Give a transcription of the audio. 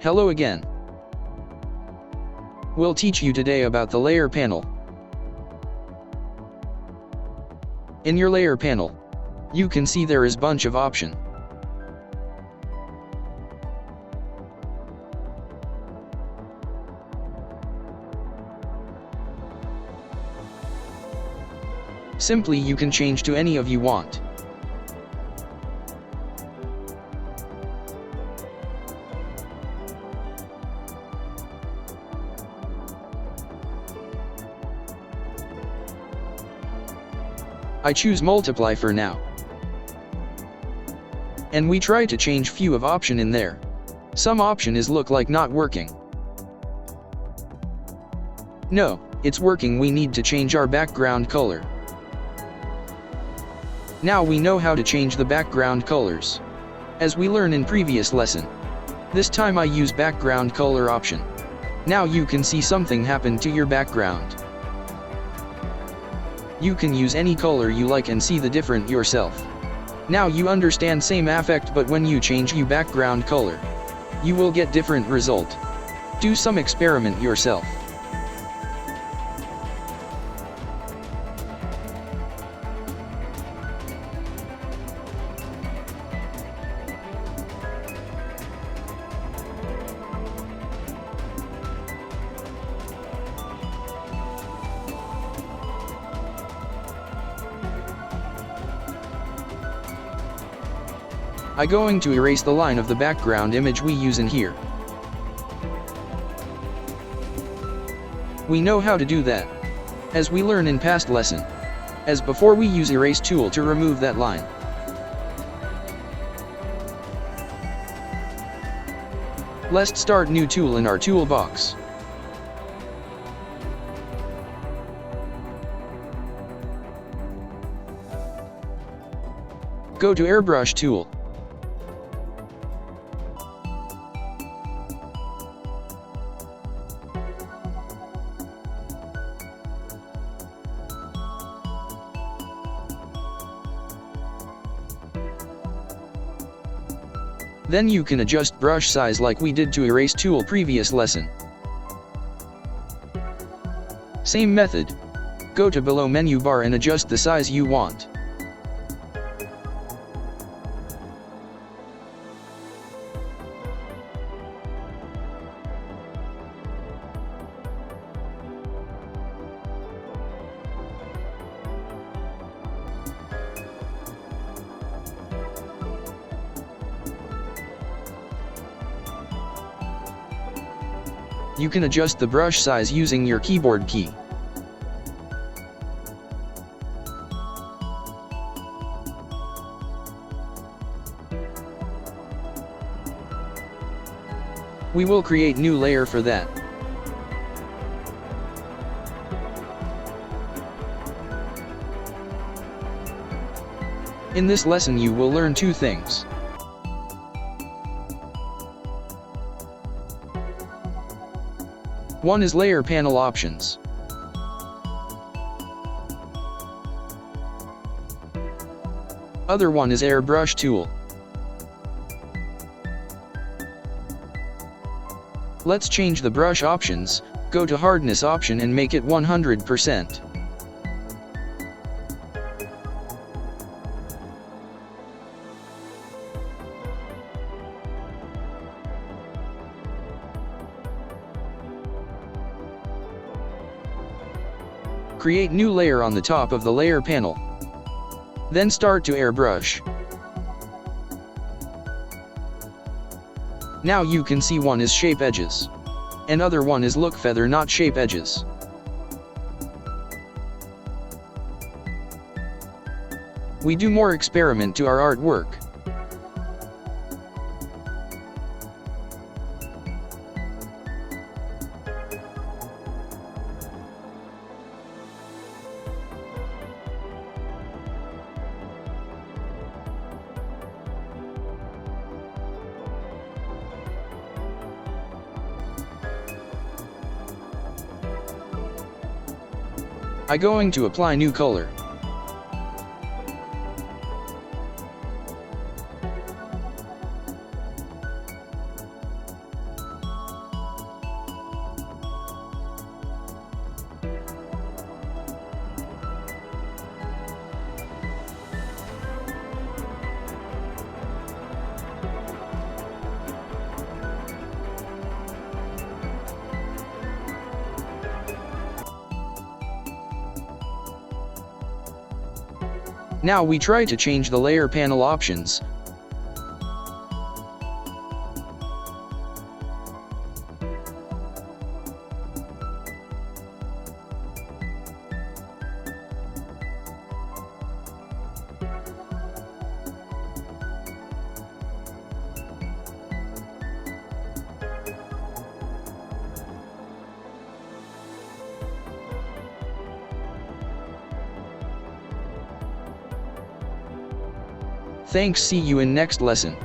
Hello again. We'll teach you today about the layer panel. In your layer panel, you can see there is bunch of option. Simply you can change to any of you want. I choose multiply for now. And we try to change few of option in there. Some option is look like not working. No, it's working. We need to change our background color. Now we know how to change the background colors, as we learned in previous lesson. This time I use background color option. Now you can see something happen to your background. You can use any color you like and see the different yourself. Now you understand same effect, but when you change your background color, you will get different result. Do some experiment yourself. I'm going to erase the line of the background image we use in here. We know how to do that, as we learned in past lesson. As before, we use erase tool to remove that line. Let's start new tool in our toolbox. Go to airbrush tool. Then you can adjust brush size like we did to erase tool previous lesson. Same method. Go to below menu bar and adjust the size you want. You can adjust the brush size using your keyboard key. We will create new layer for that. In this lesson you will learn two things. One is layer panel options. Other one is airbrush tool. Let's change the brush options. Go to hardness option and make it 100%. Create new layer on the top of the layer panel. Then start to airbrush. Now you can see one is shape edges. And other one is look feather, not shape edges. We do more experiment to our artwork. I'm going to apply new color. Now we try to change the layer panel options. Thanks, see you in next lesson.